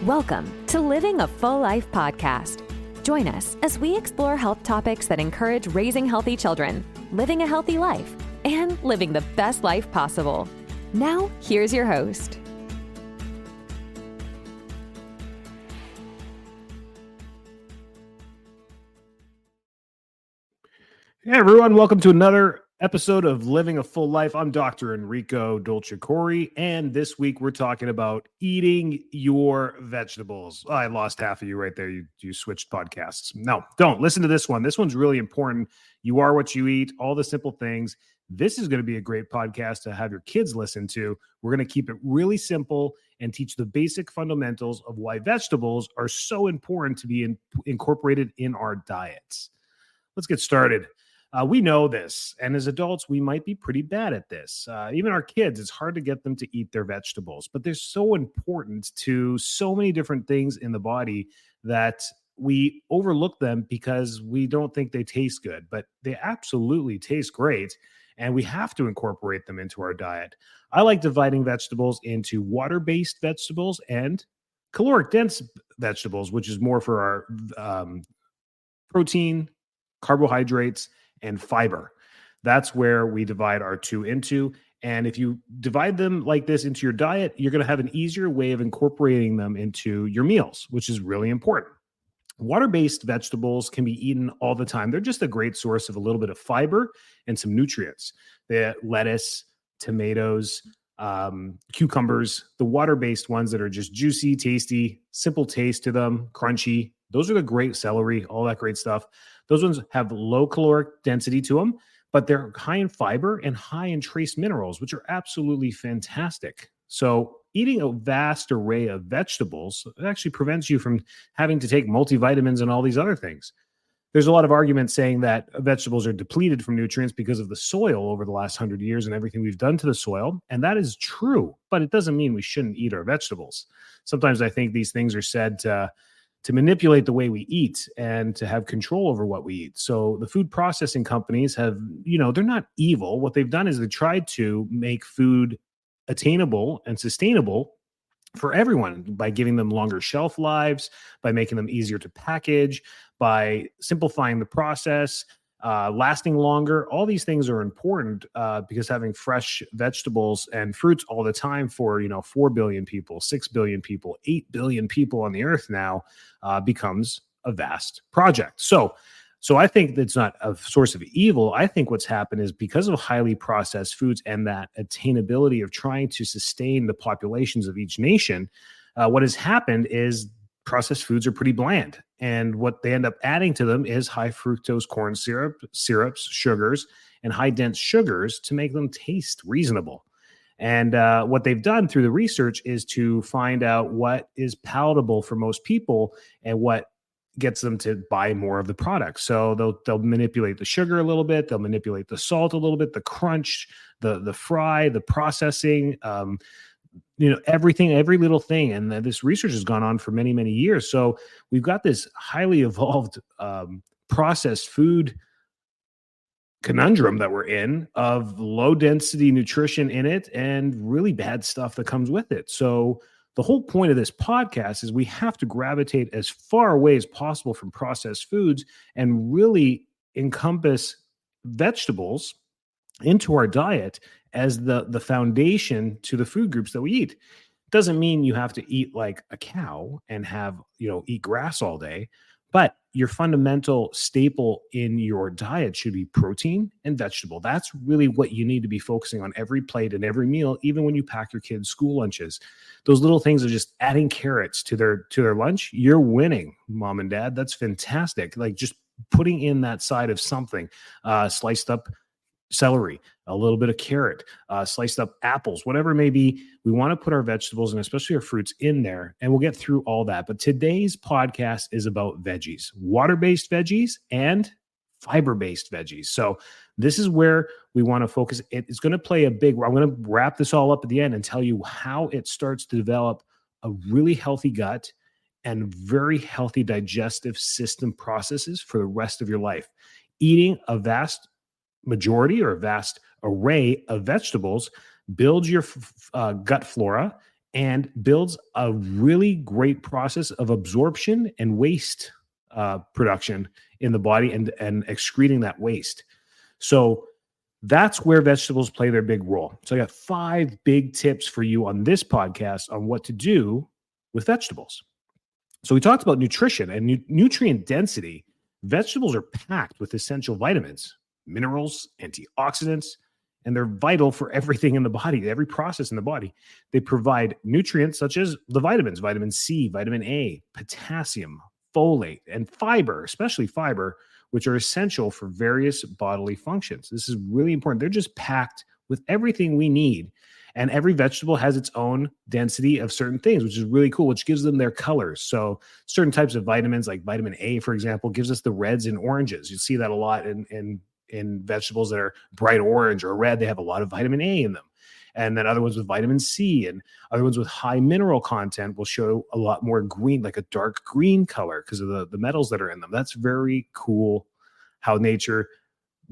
Welcome to Living a Full Life podcast. Join us as we explore health topics that encourage raising healthy children, living a healthy life, and living the best life possible. Now, here's your host. Hey everyone, welcome to another episode of Living a Full Life. I'm Dr. Enrico Dolcecore, and this week we're talking about eating your vegetables. I lost half of you right there. You switched podcasts. No, don't listen to this one. This one's really important. You are what you eat, all the simple things. This is going to be a great podcast to have your kids listen to. We're going to keep it really simple and teach the basic fundamentals of why vegetables are so important to be incorporated in our diets. Let's get started. We know this, and as adults, we might be pretty bad at this. Even our kids, it's hard to get them to eat their vegetables, but they're so important to so many different things in the body that we overlook them because we don't think they taste good, but they absolutely taste great, and we have to incorporate them into our diet. I like dividing vegetables into water-based vegetables and caloric-dense vegetables, which is more for our protein, carbohydrates, and fiber. That's where we divide our two into. And if you divide them like this into your diet, you're going to have an easier way of incorporating them into your meals, which is really important. Water-based vegetables can be eaten all the time. They're just a great source of a little bit of fiber and some nutrients. The lettuce, tomatoes, cucumbers, the water-based ones that are just juicy, tasty, simple taste to them, crunchy. Those are the great celery, all that great stuff. Those ones have low caloric density to them, but they're high in fiber and high in trace minerals, which are absolutely fantastic. So eating a vast array of vegetables actually prevents you from having to take multivitamins and all these other things. There's a lot of arguments saying that vegetables are depleted from nutrients because of the soil over the last 100 years and everything we've done to the soil. And that is true, but it doesn't mean we shouldn't eat our vegetables. Sometimes I think these things are said to manipulate the way we eat and to have control over what we eat. So the food processing companies have, they're not evil. What they've done is they tried to make food attainable and sustainable for everyone by giving them longer shelf lives, by making them easier to package, by simplifying the process, lasting longer. All these things are important because having fresh vegetables and fruits all the time for 4 billion people, 6 billion people, 8 billion people on the earth now becomes a vast project. So I think that's not a source of evil. I think what's happened is because of highly processed foods and that attainability of trying to sustain the populations of each nation, what has happened is processed foods are pretty bland. And what they end up adding to them is high fructose corn syrups, sugars, and high dense sugars to make them taste reasonable. And what they've done through the research is to find out what is palatable for most people and what gets them to buy more of the product. So they'll manipulate the sugar a little bit, they'll manipulate the salt a little bit, the crunch, the fry, the processing, everything, every little thing. And this research has gone on for many, many years. So we've got this highly evolved processed food conundrum that we're in of low density nutrition in it and really bad stuff that comes with it. So the whole point of this podcast is we have to gravitate as far away as possible from processed foods and really encompass vegetables into our diet as the foundation to the food groups that we eat. Doesn't mean you have to eat like a cow and have, eat grass all day, but your fundamental staple in your diet should be protein and vegetable. That's really what you need to be focusing on every plate and every meal, even when you pack your kids' school lunches. Those little things are just adding carrots to their lunch. You're winning, mom and dad. That's fantastic. Like just putting in that side of something, sliced up celery, a little bit of carrot, sliced up apples, whatever it may be. We want to put our vegetables and especially our fruits in there, and we'll get through all that. But today's podcast is about veggies, water-based veggies and fiber-based veggies. So this is where we want to focus. It's going to play I'm going to wrap this all up at the end and tell you how it starts to develop a really healthy gut and very healthy digestive system processes for the rest of your life. Eating a vast majority or a vast array of vegetables builds your gut flora and builds a really great process of absorption and waste production in the body and excreting that waste. So that's where vegetables play their big role. So I got 5 big tips for you on this podcast on what to do with vegetables. So we talked about nutrition and nutrient density. Vegetables are packed with essential vitamins, minerals, antioxidants, and they're vital for everything in the body, every process in the body. They provide nutrients such as the vitamins, vitamin C, vitamin A, potassium, folate, and fiber, especially fiber, which are essential for various bodily functions. This is really important. They're just packed with everything we need. And every vegetable has its own density of certain things, which is really cool, which gives them their colors. So certain types of vitamins, like vitamin A, for example, gives us the reds and oranges. You see that a lot in vegetables that are bright orange or red. They have a lot of vitamin A in them. And then other ones with vitamin C and other ones with high mineral content will show a lot more green, like a dark green color because of the metals that are in them. That's very cool how nature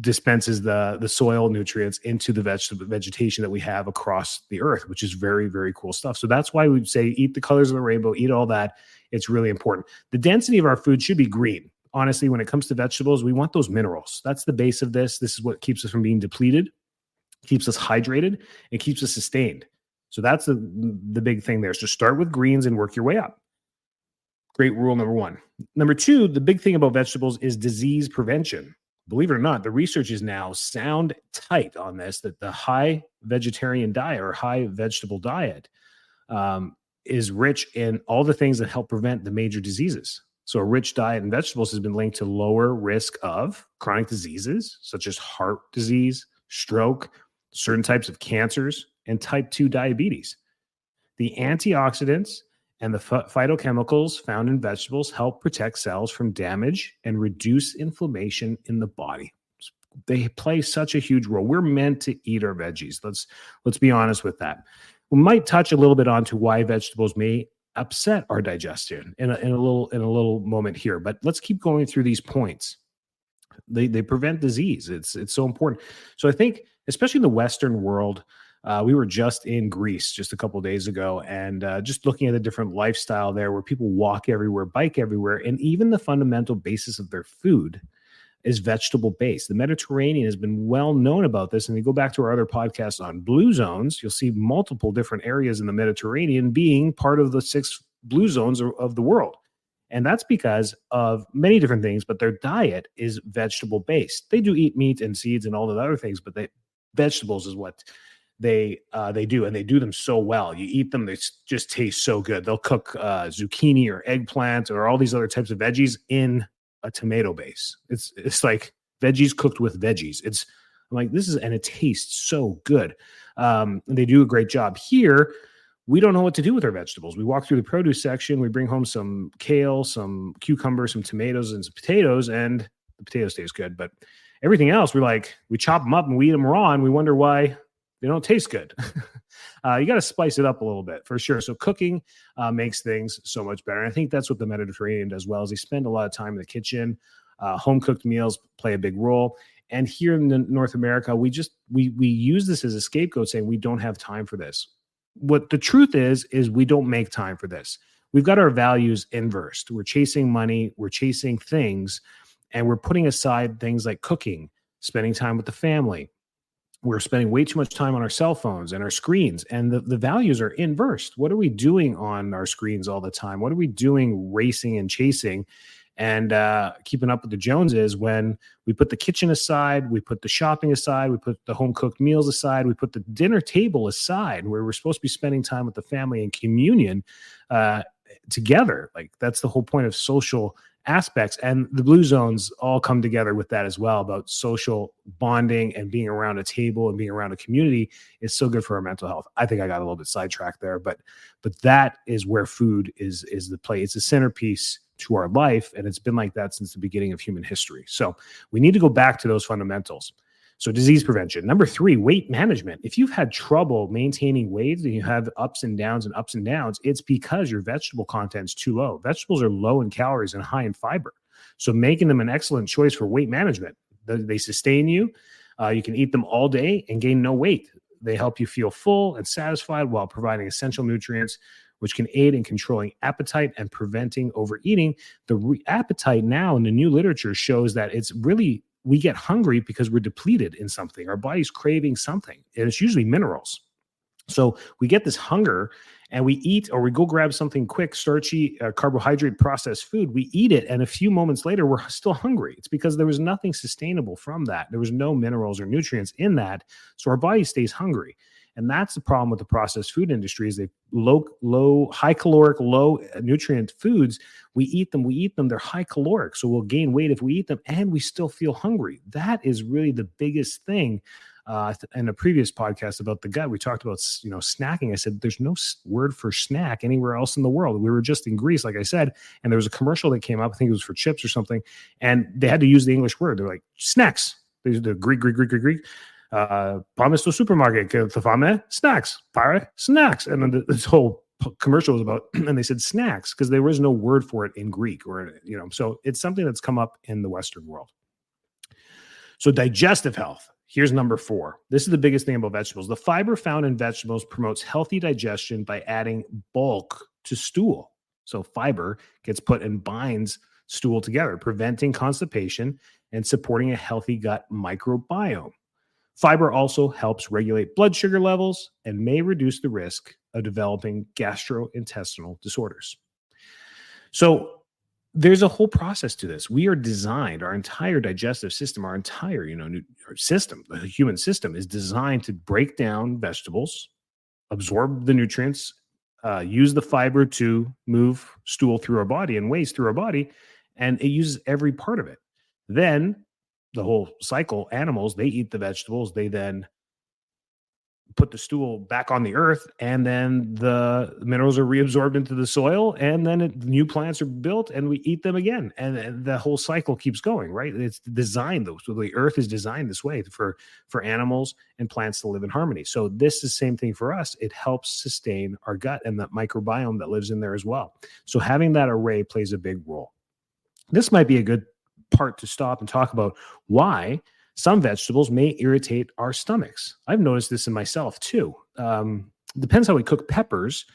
dispenses the soil nutrients into the vegetation that we have across the earth, which is very, very cool stuff. So that's why we say eat the colors of the rainbow, eat all that. It's really important. The density of our food should be green. Honestly, when it comes to vegetables, we want those minerals. That's the base of this. This is what keeps us from being depleted, keeps us hydrated, and keeps us sustained. So that's the big thing there. So start with greens and work your way up. Great rule number 1. Number 2, the big thing about vegetables is disease prevention. Believe it or not, the research is now sound tight on this, that the high vegetarian diet or high vegetable diet is rich in all the things that help prevent the major diseases. So a rich diet in vegetables has been linked to lower risk of chronic diseases, such as heart disease, stroke, certain types of cancers, and type 2 diabetes. The antioxidants and the phytochemicals found in vegetables help protect cells from damage and reduce inflammation in the body. They play such a huge role. We're meant to eat our veggies. Let's be honest with that. We might touch a little bit onto why vegetables may upset our digestion in a little moment here, but let's keep going through these points. They prevent disease. It's so important. So I think, especially in the Western world, we were just in Greece just a couple of days ago, and just looking at the different lifestyle there, where people walk everywhere, bike everywhere, and even the fundamental basis of their food is vegetable based. The Mediterranean has been well known about this, and you go back to our other podcasts on blue zones, you'll see multiple different areas in the Mediterranean being part of the 6 blue zones of the world. And that's because of many different things, but their diet is vegetable based. They do eat meat and seeds and all the other things, but vegetables is what they do, and they do them so well. You eat them, they just taste so good. They'll cook zucchini or eggplant or all these other types of veggies in a tomato base. It's like veggies cooked with veggies. I'm like, and it tastes so good. And they do a great job. Here, we don't know what to do with our vegetables. We walk through the produce section, we bring home some kale, some cucumber, some tomatoes, and some potatoes, and the potatoes taste good. But everything else, we chop them up and we eat them raw, and we wonder why they don't taste good. You got to spice it up a little bit for sure. So cooking makes things so much better. And I think that's what the Mediterranean does well, is they spend a lot of time in the kitchen. Home cooked meals play a big role. And here in North America, we use this as a scapegoat, saying we don't have time for this. What the truth is we don't make time for this. We've got our values inversed. We're chasing money, we're chasing things, and we're putting aside things like cooking, spending time with the family. We're spending way too much time on our cell phones and our screens, and the values are inversed. What are we doing on our screens all the time? What are we doing racing and chasing and keeping up with the Joneses when we put the kitchen aside, we put the shopping aside, we put the home-cooked meals aside, we put the dinner table aside, where we're supposed to be spending time with the family and communion together? Like, that's the whole point of social aspects, and the blue zones all come together with that as well, about social bonding and being around a table and being around a community is so good for our mental health. I think I got a little bit sidetracked there, but that is where food is the play. It's a centerpiece to our life, and it's been like that since the beginning of human history. So we need to go back to those fundamentals. So disease prevention. Number 3, weight management. If you've had trouble maintaining weight and you have ups and downs, it's because your vegetable content's too low. Vegetables are low in calories and high in fiber. So making them an excellent choice for weight management. They sustain you. You can eat them all day and gain no weight. They help you feel full and satisfied while providing essential nutrients, which can aid in controlling appetite and preventing overeating. The appetite now in the new literature shows that it's really, we get hungry because we're depleted in something. Our body's craving something, and it's usually minerals. So we get this hunger and we eat, or we go grab something quick, starchy, carbohydrate processed food. We eat it, and a few moments later, we're still hungry. It's because there was nothing sustainable from that. There was no minerals or nutrients in that. So our body stays hungry. And that's the problem with the processed food industry, is they high caloric, low nutrient foods. We eat them, they're high caloric. So we'll gain weight if we eat them, and we still feel hungry. That is really the biggest thing. In a previous podcast about the gut, we talked about, snacking. I said, there's no word for snack anywhere else in the world. We were just in Greece, like I said, and there was a commercial that came up. I think it was for chips or something. And they had to use the English word. They're like, snacks. There's the Greek. Πάμε στο supermarket, και θα φάμε snacks, πάρε snacks. And then this whole commercial was about, and they said snacks because there was no word for it in Greek, or, so it's something that's come up in the Western world. So digestive health. Here's number 4. This is the biggest thing about vegetables. The fiber found in vegetables promotes healthy digestion by adding bulk to stool. So fiber gets put and binds stool together, preventing constipation and supporting a healthy gut microbiome. Fiber also helps regulate blood sugar levels and may reduce the risk of developing gastrointestinal disorders. So there's a whole process to this. We are designed, our entire digestive system, our entire, system, the human system is designed to break down vegetables, absorb the nutrients, use the fiber to move stool through our body and waste through our body, and it uses every part of it. Then the whole cycle, animals, they eat the vegetables, they then put the stool back on the earth, and then the minerals are reabsorbed into the soil, and then new plants are built, and we eat them again. And the whole cycle keeps going, right? It's designed, though. So the earth is designed this way for animals and plants to live in harmony. So this is the same thing for us. It helps sustain our gut and the microbiome that lives in there as well. So having that array plays a big role. This might be a good part to stop and talk about why some vegetables may irritate our stomachs. I've noticed this in myself too. Depends how we cook peppers,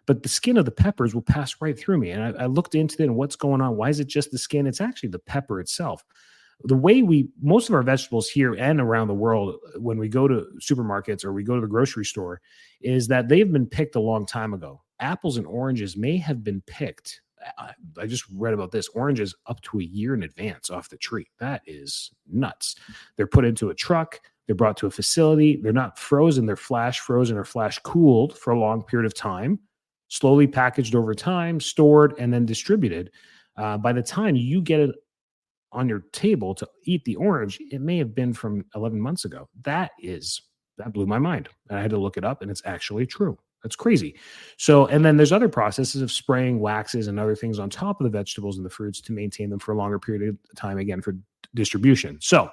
but the skin of the peppers will pass right through me. And I looked into it and what's going on. Why is it just the skin? It's actually the pepper itself. The way most of our vegetables here and around the world, when we go to supermarkets or we go to the grocery store, is that they've been picked a long time ago. Apples and oranges may have been picked. I just read about this. Oranges up to a year in advance off the tree. That is nuts. They're put into a truck. They're brought to a facility. They're not frozen. They're flash frozen or flash cooled for a long period of time, slowly packaged over time, stored, and then distributed. By the time you get it on your table to eat the orange, it may have been from 11 months ago. That blew my mind. And I had to look it up, and it's actually true. That's crazy. So, and then there's other processes of spraying waxes and other things on top of the vegetables and the fruits to maintain them for a longer period of time, again, for distribution. So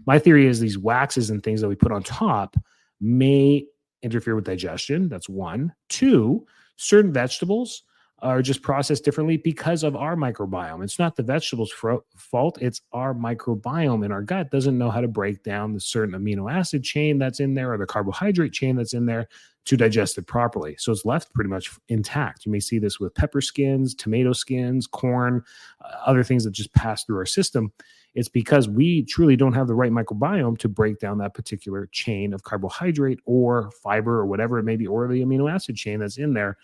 my theory is these waxes and things that we put on top may interfere with digestion. That's 1. 2, certain vegetables are just processed differently because of our microbiome. It's not the vegetable's fault. It's our microbiome in our gut doesn't know how to break down the certain amino acid chain that's in there or the carbohydrate chain that's in there to digest it properly. So it's left pretty much intact. You may see this with pepper skins, tomato skins, corn, other things that just pass through our system. It's because we truly don't have the right microbiome to break down that particular chain of carbohydrate or fiber or whatever it may be, or the amino acid chain that's in there.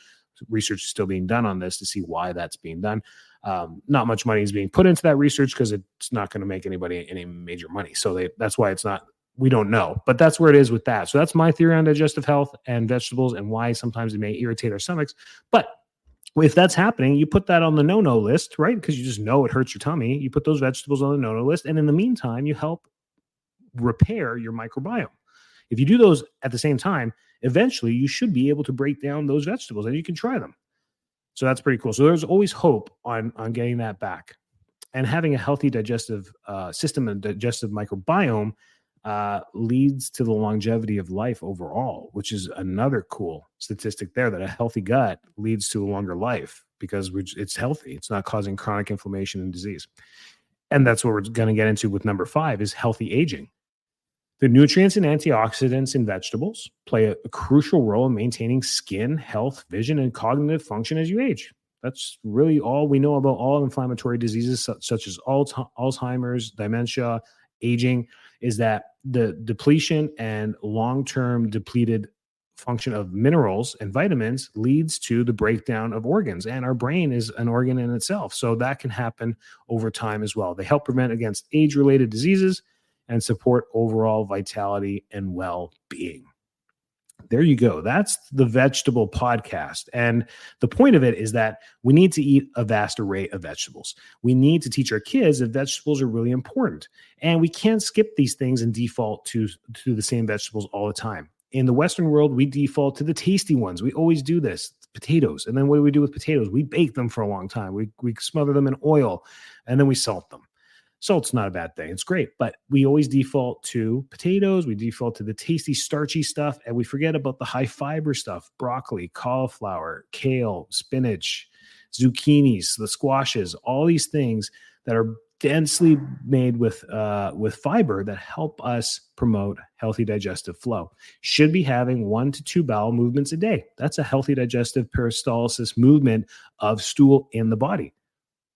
Research is still being done on this to see why that's being done. Not much money is being put into that research because it's not going to make anybody any major money. So that's why we don't know, but that's where it is with that. So that's my theory on digestive health and vegetables and why sometimes it may irritate our stomachs. But if that's happening, you put that on the no-no list, right? Because you just know it hurts your tummy. You put those vegetables on the no-no list. And in the meantime, you help repair your microbiome. If you do those at the same time, eventually you should be able to break down those vegetables and you can try them. So that's pretty cool. So there's always hope on getting that back. And having a healthy digestive system and digestive microbiome leads to the longevity of life overall, which is another cool statistic there, that a healthy gut leads to a longer life because it's healthy. It's not causing chronic inflammation and disease. And that's what we're going to get into with number 5 is healthy aging. The nutrients and antioxidants in vegetables play a crucial role in maintaining skin health, vision, and cognitive function as you age. That's really all we know about all inflammatory diseases such as Alzheimer's, dementia, aging, is that the depletion and long-term depleted function of minerals and vitamins leads to the breakdown of organs. And our brain is an organ in itself. So that can happen over time as well. They help prevent against age-related diseases and support overall vitality and well-being. There you go. That's the vegetable podcast. And the point of it is that we need to eat a vast array of vegetables. We need to teach our kids that vegetables are really important. And we can't skip these things and default to the same vegetables all the time. In the Western world, we default to the tasty ones. We always do this. Potatoes. And then what do we do with potatoes? We bake them for a long time. We smother them in oil and then we salt them. Salt's not a bad thing. It's great. But we always default to potatoes. We default to the tasty, starchy stuff. And we forget about the high fiber stuff: broccoli, cauliflower, kale, spinach, zucchinis, the squashes, all these things that are densely made with fiber that help us promote healthy digestive flow. Should be having 1 to 2 bowel movements a day. That's a healthy digestive peristalsis movement of stool in the body.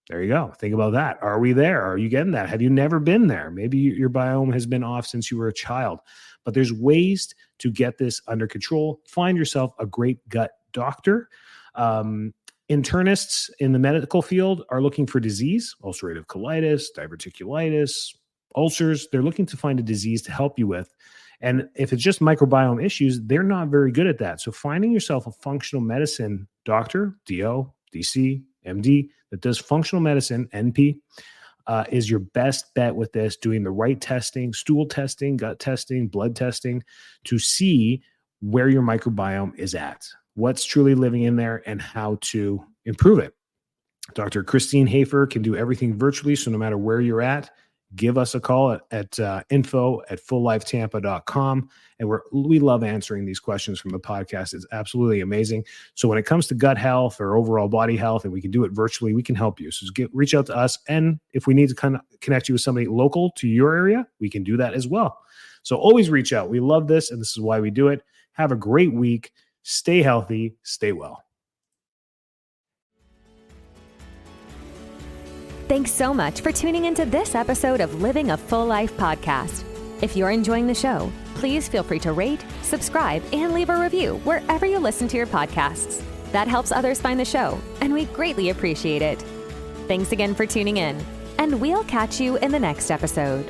There you go. Think about that. Are we there? Are you getting that? Have you never been there? Maybe your biome has been off since you were a child, but there's ways to get this under control. Find yourself a great gut doctor. Internists in the medical field are looking for disease, ulcerative colitis, diverticulitis, ulcers. They're looking to find a disease to help you with. And if it's just microbiome issues, they're not very good at that. So finding yourself a functional medicine doctor, DO, DC, MD, that does functional medicine, NP, is your best bet with this, doing the right testing, stool testing, gut testing, blood testing, to see where your microbiome is at, what's truly living in there, and how to improve it. Dr. Christine Hayford can do everything virtually, so no matter where you're at, give us a call at info@fulllifetampa.com. And we love answering these questions from the podcast. It's absolutely amazing. So when it comes to gut health or overall body health, and we can do it virtually, we can help you. So reach out to us. And if we need to kind of connect you with somebody local to your area, we can do that as well. So always reach out. We love this, and this is why we do it. Have a great week. Stay healthy. Stay well. Thanks so much for tuning into this episode of Living a Full Life podcast. If you're enjoying the show, please feel free to rate, subscribe, and leave a review wherever you listen to your podcasts. That helps others find the show, and we greatly appreciate it. Thanks again for tuning in, and we'll catch you in the next episode.